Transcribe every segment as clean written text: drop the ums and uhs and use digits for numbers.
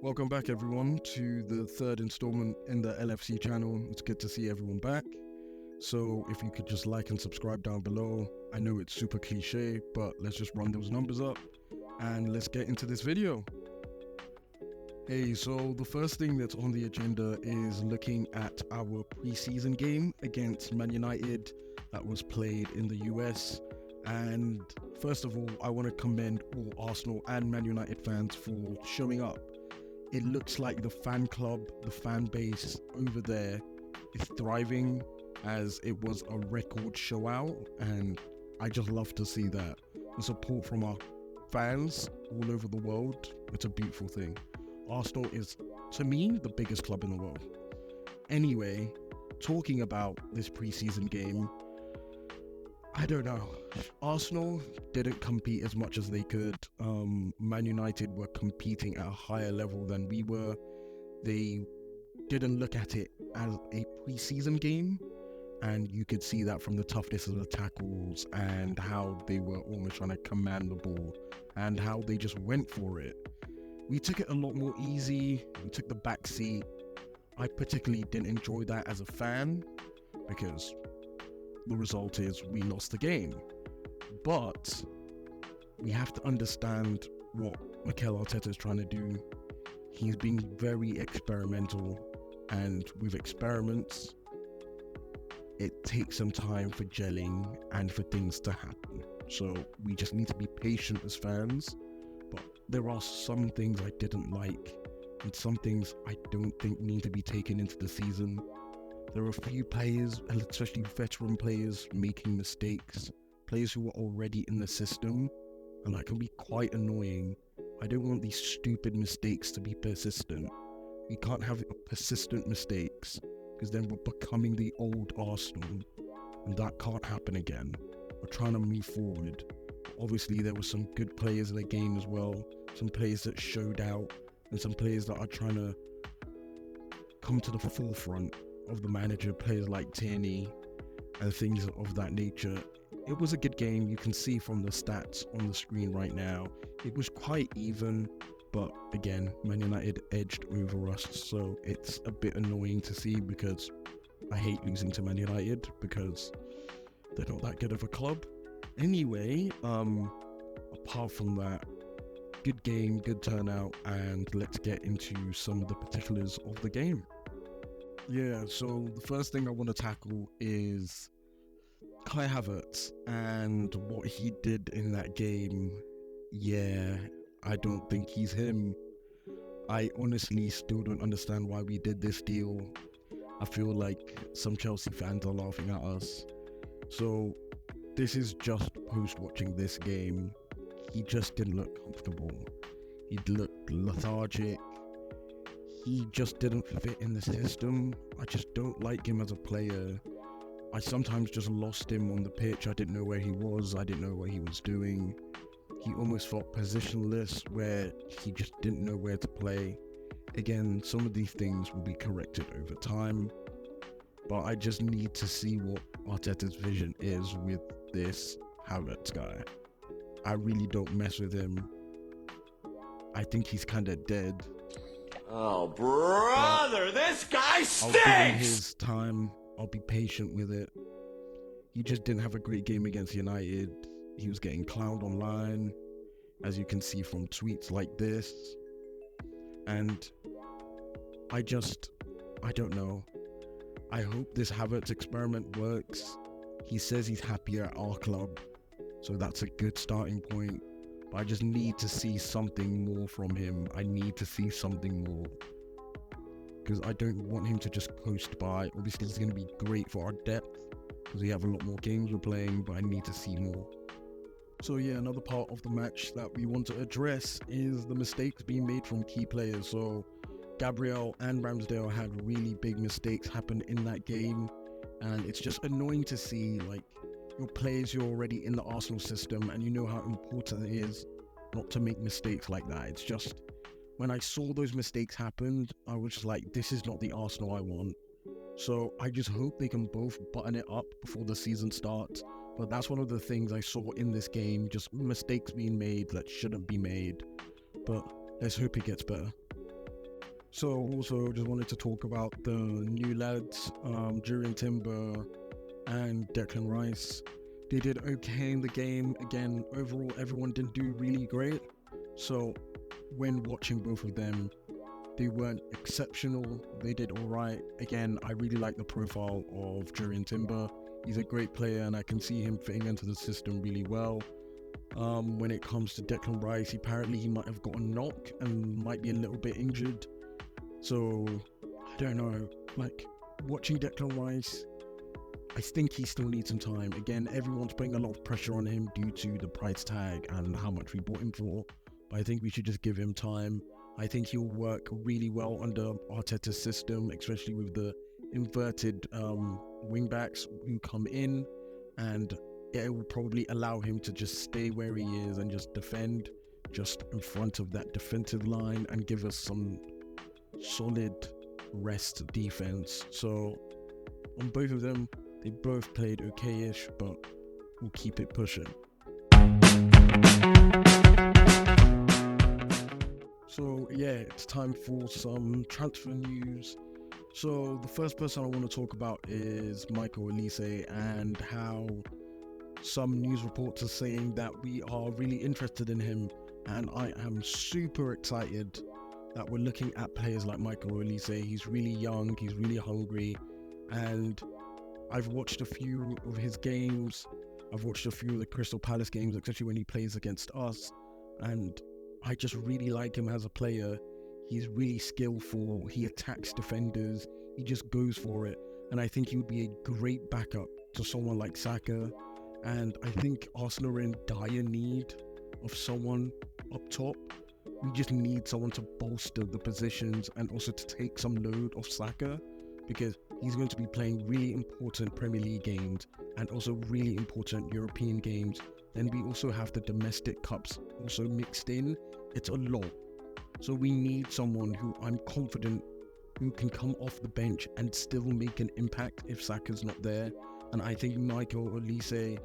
Welcome back, everyone, to the third installment in the LFC channel. It's good to see everyone back. So if you could just like and subscribe down below. I know it's super cliche, but let's just run those numbers up and let's get into this video. Hey, so the first thing that's on the agenda is looking at our preseason game against Man United that was played in the US. And first of all, I want to commend all Arsenal and Man United fans for showing up. It looks like the fan club, the fan base over there is thriving, as it was a record show out, and I just love to see that. The support from our fans all over the world, it's a beautiful thing. Arsenal is, to me, the biggest club in the world. Anyway, talking about this preseason game, I don't know. Arsenal didn't compete as much as they could. Man United were competing at a higher level than we were. They didn't look at it as a preseason game, and you could see that from the toughness of the tackles and how they were almost trying to command the ball and how they just went for it. We took it a lot more easy. We took the back seat. I particularly didn't enjoy that as a fan because the result is we lost the game. But we have to understand what Mikel Arteta is trying to do. He's being very experimental, and with experiments, it takes some time for gelling and for things to happen. So we just need to be patient as fans. But there are some things I didn't like, and some things I don't think need to be taken into the season. There are a few players, especially veteran players, making mistakes. Players who are already in the system, and that can be quite annoying. I don't want these stupid mistakes to be persistent. We can't have persistent mistakes, because then we're becoming the old Arsenal, and that can't happen again. We're trying to move forward. Obviously, there were some good players in the game as well, some players that showed out, and some players that are trying to come to the forefront of the manager, players like Tierney and things of that nature. It was a good game. You can see from the stats on the screen right now, it was quite even, but again, Man United edged over us, so it's a bit annoying to see because I hate losing to Man United because they're not that good of a club. Anyway, apart from that, good game, good turnout, and let's get into some of the particulars of the game. Yeah, so the first thing I want to tackle is Kai Havertz and what he did in that game. Yeah, I don't think he's him. I honestly still don't understand why we did this deal. I feel like some Chelsea fans are laughing at us. So this is just post-watching this game. He just didn't look comfortable. He looked lethargic. He just didn't fit in the system. I just don't like him as a player. I sometimes just lost him on the pitch. I didn't know where he was. I didn't know what he was doing. He almost felt positionless, where he just didn't know where to play. Again, some of these things will be corrected over time, but I just need to see what Arteta's vision is with this Havertz guy. I really don't mess with him. I think he's kind of dead. Oh, brother, this guy stinks! I'll give him his time. I'll be patient with it. He just didn't have a great game against United. He was getting clowned online, as you can see from tweets like this. And I don't know. I hope this Havertz experiment works. He says he's happier at our club, so that's a good starting point. But I just need to see something more from him. I need to see something more, because I don't want him to just coast by. Obviously, he's going to be great for our depth because we have a lot more games we're playing, but I need to see more. So yeah, another part of the match that we want to address is the mistakes being made from key players. So Gabriel and Ramsdale had really big mistakes happen in that game, and it's just annoying to see, like, your players, you're already in the Arsenal system and you know how important it is not to make mistakes like that. It's just, when I saw those mistakes happen, I was just like, this is not the Arsenal I want. So I just hope they can both button it up before the season starts. But that's one of the things I saw in this game, just mistakes being made that shouldn't be made. But let's hope it gets better. So also just wanted to talk about the new lads, Jurien Timber and Declan Rice. They did okay in the game. Again, overall, everyone didn't do really great. So when watching both of them, they weren't exceptional. They did all right. Again, I really like the profile of Jurien Timber. He's a great player, and I can see him fitting into the system really well. When it comes to Declan Rice, apparently he might have got a knock and might be a little bit injured. So I don't know. Like, watching Declan Rice, I think he still needs some time. Again, everyone's putting a lot of pressure on him due to the price tag and how much we bought him for. But I think we should just give him time. I think he'll work really well under Arteta's system, especially with the inverted wingbacks who come in, and it will probably allow him to just stay where he is and just defend just in front of that defensive line and give us some solid rest defense. So on both of them, they both played okay-ish, but we'll keep it pushing. So yeah, it's time for some transfer news. So the first person I want to talk about is Michael Olise, and how some news reports are saying that we are really interested in him, and I am super excited that we're looking at players like Michael Olise. He's really young, he's really hungry, and I've watched a few of his games. I've watched a few of the Crystal Palace games, especially when he plays against us, and I just really like him as a player. He's really skillful, he attacks defenders, he just goes for it, and I think he would be a great backup to someone like Saka. And I think Arsenal are in dire need of someone up top. We just need someone to bolster the positions and also to take some load off Saka, because he's going to be playing really important Premier League games and also really important European games. Then we also have the domestic cups also mixed in. It's a lot. So we need someone who I'm confident who can come off the bench and still make an impact if Saka's not there. And I think Michael Olise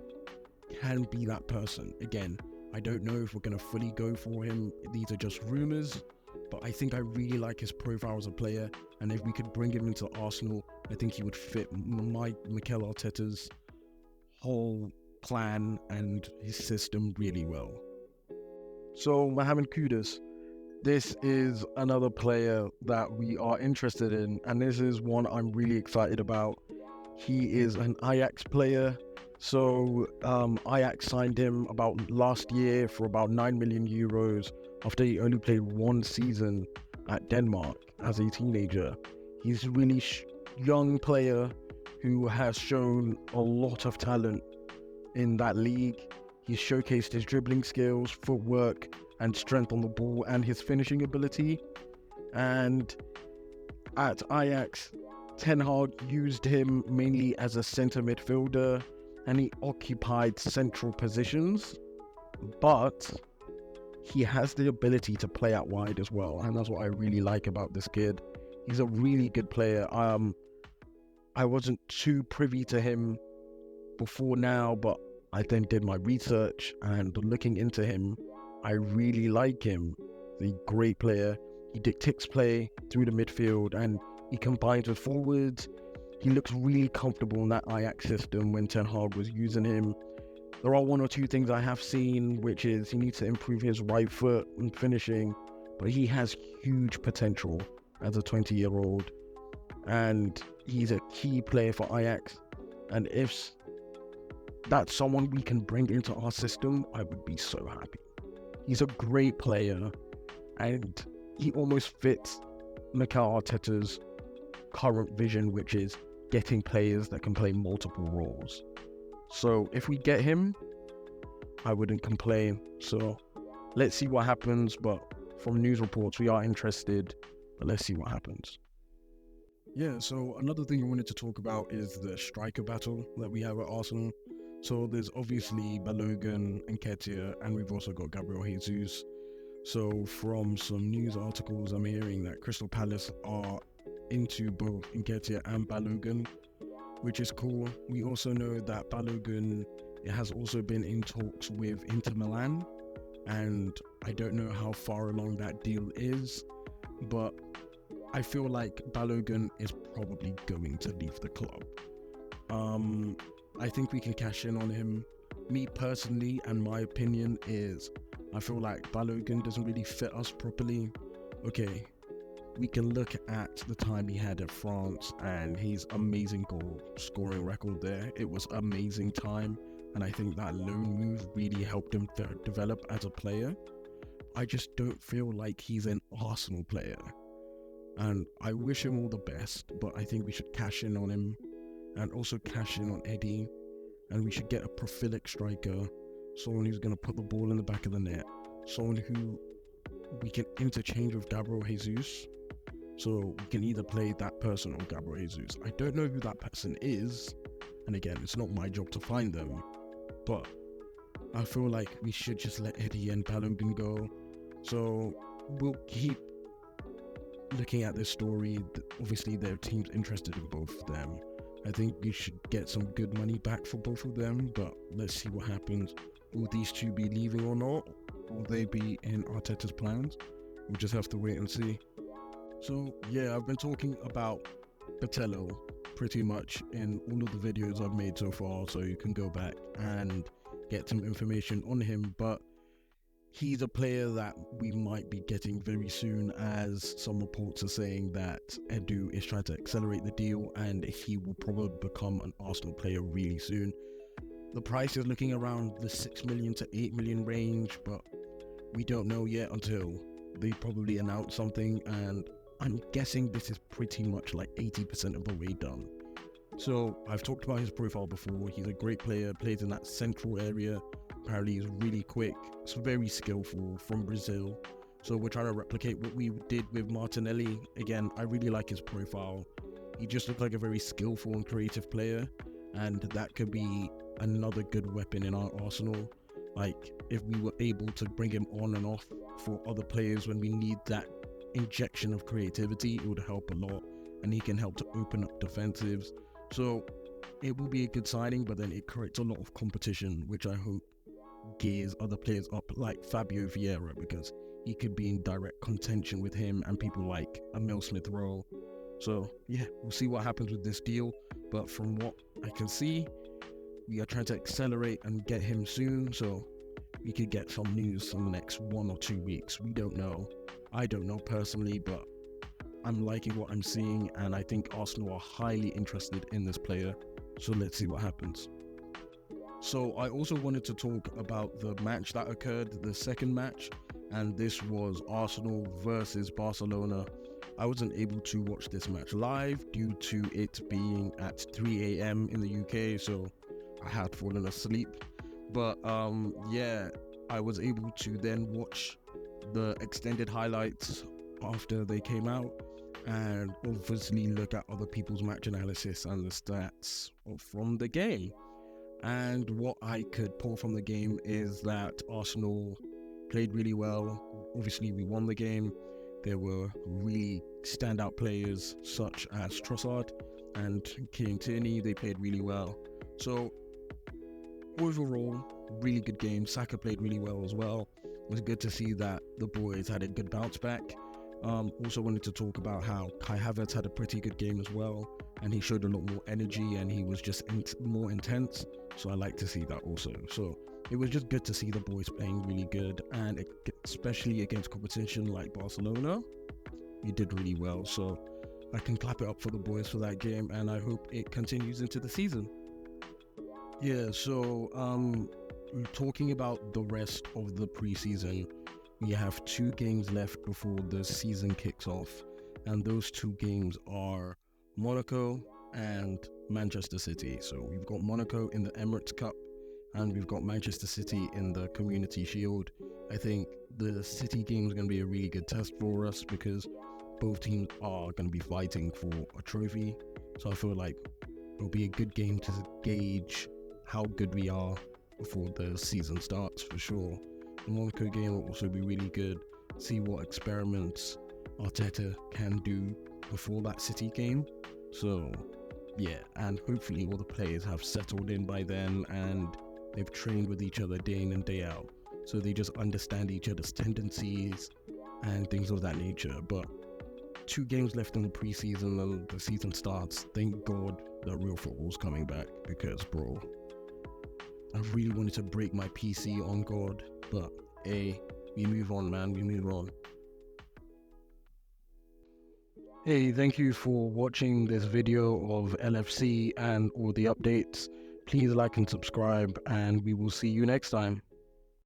can be that person. Again, I don't know if we're going to fully go for him. These are just rumours. But I think I really like his profile as a player. And if we could bring him into Arsenal, I think he would fit Mikel Arteta's whole plan and his system really well. So Mohammed Kudus, this is another player that we are interested in, and this is one I'm really excited about. He is an Ajax player. So Ajax signed him about last year for about 9 million euros after he only played one season at Denmark as a teenager. He's a really young player who has shown a lot of talent in that league. He's showcased his dribbling skills, footwork, and strength on the ball, and his finishing ability. And at Ajax, Ten Hag used him mainly as a centre midfielder, and he occupied central positions, but he has the ability to play out wide as well, and that's what I really like about this kid. He's a really good player. I wasn't too privy to him before now, but I then did my research, and looking into him, I really like him. He's a great player. He dictates play through the midfield, and he combines with forwards. He looks really comfortable in that Ajax system when Ten Hag was using him. There are one or two things I have seen, which is he needs to improve his right foot and finishing, but he has huge potential as a 20-year-old, and he's a key player for Ajax. And if that's someone we can bring into our system, I would be so happy. He's a great player, and he almost fits Mikel Arteta's current vision, which is getting players that can play multiple roles. So if we get him, I wouldn't complain. So let's see what happens, but from news reports, we are interested, but let's see what happens. Yeah, so another thing I wanted to talk about is the striker battle that we have at Arsenal. So there's obviously Balogun and Nketiah, and we've also got Gabriel Jesus. So from some news articles, I'm hearing that Crystal Palace are into both Nketiah and Balogun, which is cool. We also know that Balogun has also been in talks with Inter Milan, and I don't know how far along that deal is, but I feel like Balogun is probably going to leave the club. I think we can cash in on him. Me personally, and my opinion is, I feel like Balogun doesn't really fit us properly. Okay, we can look at the time he had at France and his amazing goal scoring record there. It was amazing time, and I think that loan move really helped him develop as a player. I just don't feel like he's an Arsenal player, and I wish him all the best, but I think we should cash in on him and also cash in on Eddie, and we should get a prolific striker, someone who's going to put the ball in the back of the net, someone who we can interchange with Gabriel Jesus, so we can either play that person or Gabriel Jesus. I don't know who that person is, and again, it's not my job to find them, but I feel like we should just let Eddie and Balogun go. So we'll keep looking at this story. Obviously, there are teams interested in both of them. I think we should get some good money back for both of them, but let's see what happens. Will these two be leaving or not? Will they be in Arteta's plans? We'll just have to wait and see. So yeah, I've been talking about Botelho pretty much in all of the videos I've made so far, so you can go back and get some information on him, but he's a player that we might be getting very soon, as some reports are saying that Edu is trying to accelerate the deal and he will probably become an Arsenal player really soon. The price is looking around the 6 million to 8 million range, but we don't know yet until they probably announce something, and I'm guessing this is pretty much like 80% of the way done. So I've talked about his profile before. He's a great player, plays in that central area. Apparently he's really quick, it's very skillful, from Brazil. So we're trying to replicate what we did with Martinelli. Again, I really like his profile. He just looks like a very skillful and creative player, and that could be another good weapon in our arsenal. Like, if we were able to bring him on and off for other players when we need that injection of creativity, it would help a lot, and he can help to open up defensives. So it will be a good signing, but then it creates a lot of competition, which I hope gears other players up, like Fabio Vieira, because he could be in direct contention with him and people like Emil Smith-Rowe. So yeah, we'll see what happens with this deal, but from what I can see, we are trying to accelerate and get him soon, so we could get some news in the next 1 or 2 weeks. We don't know. I don't know personally, but I'm liking what I'm seeing, and I think Arsenal are highly interested in this player, so let's see what happens. So I also wanted to talk about the match that occurred, the second match, and this was Arsenal versus Barcelona. I wasn't able to watch this match live due to it being at 3 a.m. in the UK, so I had fallen asleep. But yeah, I was able to then watch the extended highlights after they came out, and obviously look at other people's match analysis and the stats from the game. And what I could pull from the game is that Arsenal played really well. Obviously, we won the game. There were really standout players such as Trossard and Kieran Tierney. They played really well. So overall, really good game. Saka played really well as well. It was good to see that the boys had a good bounce back. Also wanted to talk about how Kai Havertz had a pretty good game as well, and he showed a lot more energy and he was just more intense, so I like to see that also. So it was just good to see the boys playing really good, and especially against competition like Barcelona, he did really well. So I can clap it up for the boys for that game, and I hope it continues into the season. Yeah, so talking about the rest of the preseason, we have 2 games left before the season kicks off, and those 2 games are Monaco and Manchester City. So we've got Monaco in the Emirates Cup, and we've got Manchester City in the Community Shield. I think the City game is going to be a really good test for us, because both teams are going to be fighting for a trophy. So I feel like it'll be a good game to gauge how good we are before the season starts, for sure. The Monaco game will also be really good. See what experiments Arteta can do before that City game. So yeah, and hopefully all the players have settled in by then and they've trained with each other day in and day out, so they just understand each other's tendencies and things of that nature. But 2 games left in the preseason and the season starts. Thank God that real football's coming back, because, bro, I really wanted to break my PC on God, but hey, we move on, man. We move on. Hey, thank you for watching this video of LFC and all the updates. Please like and subscribe, and we will see you next time.